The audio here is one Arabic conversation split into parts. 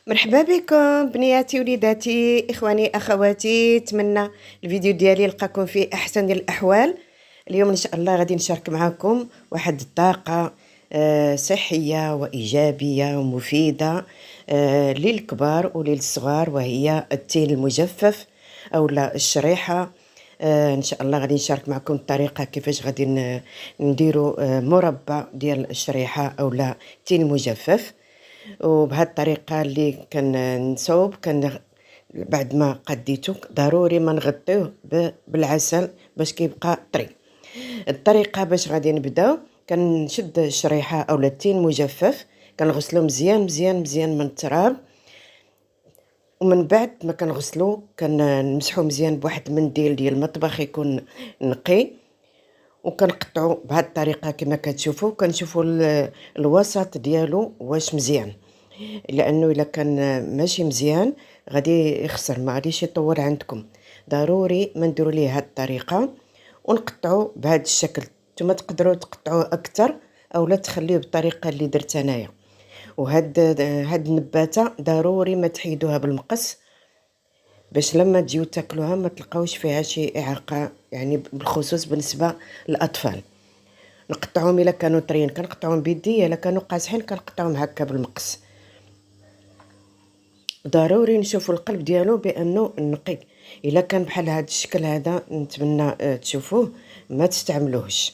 مرحبا بكم بنياتي وليداتي اخواني اخواتي. نتمنى الفيديو ديالي يلقاكم في احسن الاحوال. اليوم ان شاء الله غادي نشارك معكم واحد الطاقه صحيه وايجابيه ومفيده للكبار وللصغار، وهي التين المجفف او لا الشريحه. ان شاء الله غادي نشارك معكم الطريقه كيفاش غادي نديروا مربى ديال الشريحه او لا التين المجفف. وبهذه الطريقه اللي كنصوب بعد ما قديته ضروري ما نغطيوه بالعسل باش كيبقى طري. الطريقه باش غادي نبداو، كنشد الشريحه او التين مجفف، كنغسلو مزيان مزيان مزيان من التراب، ومن بعد ما كنغسلو كنمسحو مزيان بواحد المنديل ديال المطبخ يكون نقي، وكنقطعو بهذه الطريقه كما كتشوفوا. كنشوفوا الوسط ديالو واش مزيان، لانه الا كان ماشي مزيان غادي يخسر، ما غاديش يطول عندكم. ضروري ما نديروا ليه هذه الطريقه ونقطعوا بهذا الشكل. نتوما تقدروا تقطعوه اكثر او لا تخليه بالطريقه اللي درت انايا. هاد النباته ضروري ما تحيدوها بالمقص باش لما تجيو تاكلوها ما تلقاوش فيها شي اعاقه، يعني بالخصوص بالنسبه للاطفال. نقطعهم الا كانوا طريين كنقطعهم بيدي، الا كانوا قاصحين كنقطعهم هكا بالمقص. ضروري نشوفوا القلب ديالو بانه نقي. الا كان بحال هذا الشكل هذا نتمنى تشوفوه ما تستعملوهش،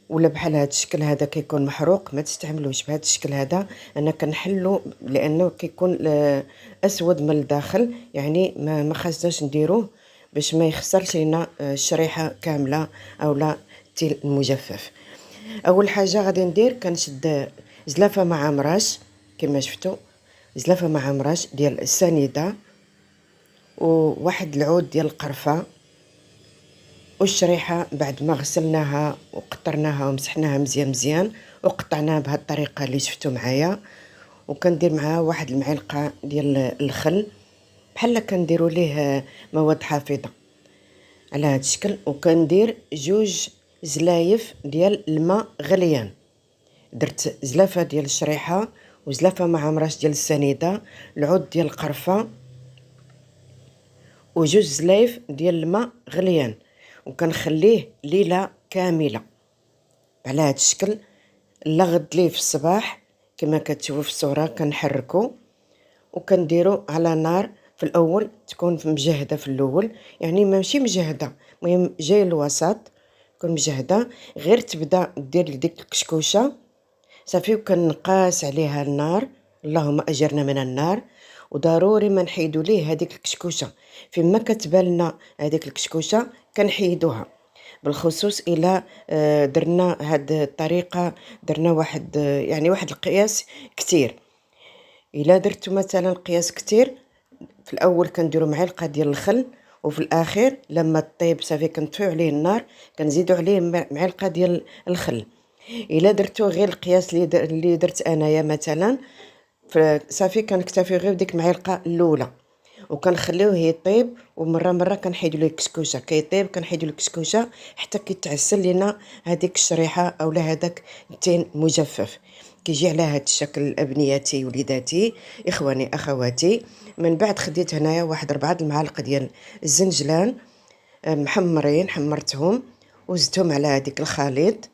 ولا بحال هذا الشكل هذا كيكون محروق ما تستعملوش. بهذا الشكل هذا انا كنحلو لانه كيكون اسود من الداخل، يعني ما خاصناش نديروه باش ما يخسرش لنا الشريحه كامله او لا التيل المجفف. اول حاجه غادي ندير كنشد زلافه مع مراش كما شفتوا، زلافه مع مراش ديال السنيده، وواحد العود ديال القرفه، والشريحه بعد ما غسلناها وقطرناها ومسحناها مزيان مزيان وقطعناها بهذه الطريقه اللي شفتوا معايا. وكندير معها واحد المعلقه ديال الخل، بحال كنديروا ليه مواد حافظه على هذا الشكل. وكندير جوج زلايف ديال الماء غليان، درت زلافه ديال الشريحه وزلافه مع مراش ديال السنيده، العود ديال القرفه، وجوج زلايف ديال الماء غليان، وكنخليه ليله كامله على هذا الشكل. لغد ليه في الصباح كما كتشوفوا في الصوره كنحركو وكنديرو على نار في الاول تكون مجهده في الاول، يعني ماشي مجهده، المهم جاي الوسط تكون مجهده، غير تبدا دير ديك الكشكوشه صافي وكنقاس عليها النار. اللهم اجرنا من النار. وضروري ما نحيدوا ليه هذيك الكشكوشه، فيما كتبان لنا هذيك الكشكوشه كنحيدوها، بالخصوص الى درنا هاد الطريقه، درنا واحد يعني واحد القياس كتير. الا درتو مثلا قياس كتير في الاول كنديروا معلقه ديال الخل، وفي الاخير لما طيب صافي كنطفيو عليه النار كنزيدوا عليه معلقه ديال الخل. الا درتو غير القياس اللي درت انايا مثلا صافي كنكتفي غير بديك المعلقه الاولى وكنخليوه يطيب، ومره مره كنحيدو ليه الكسكوشه، كيطيب كنحيدو ليه الكسكوشه حتى كيتعسل لينا هذيك الشريحه اولا هذاك التين مجفف. كيجي على هذا الشكل ابنياتي وليداتي اخواني اخواتي. من بعد خديت هنايا واحد 4 المعالق ديال الزنجلان محمرين، حمرتهم وزدتهم على هذيك الخليط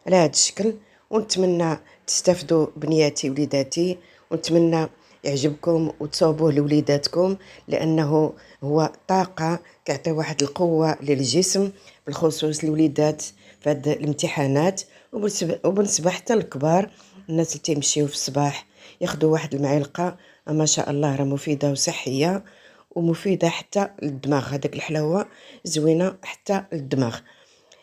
على هذا الشكل. ونتمنى تستافدوا بنياتي وليداتي، ونتمنى يعجبكم وتصوبوه لوليداتكم، لانه هو طاقه كيعطي واحد القوه للجسم، بالخصوص الوليدات في هاد الامتحانات، وبالنسبه حتى الكبار، الناس اللي تيمشيو في الصباح ياخذوا واحد المعلقه ما شاء الله راه مفيده وصحيه ومفيده حتى للدماغ. هذاك الحلاوه زوينه حتى للدماغ.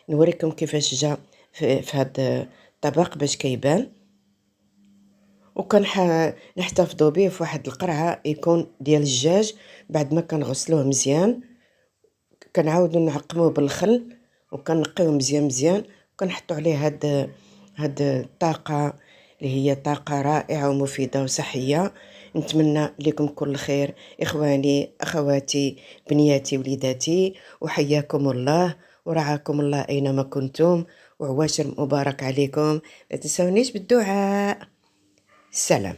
نوريكم كيفاش جا في هذا الطبق باش كيبان. نحتفظوا به في واحد القرعه يكون ديال الدجاج. بعد ما كنغسلوه مزيان كنعاودوا نعقموه بالخل وكنقيوه مزيان مزيان، وكنحطوا عليه هاد الطاقه اللي هي طاقه رائعه ومفيده وصحيه. نتمنى لكم كل خير اخواني اخواتي بنياتي وليداتي، وحياكم الله ورعاكم الله اينما كنتم، وعواشر مبارك عليكم. لا تنسونيش بالدعاء. سلام.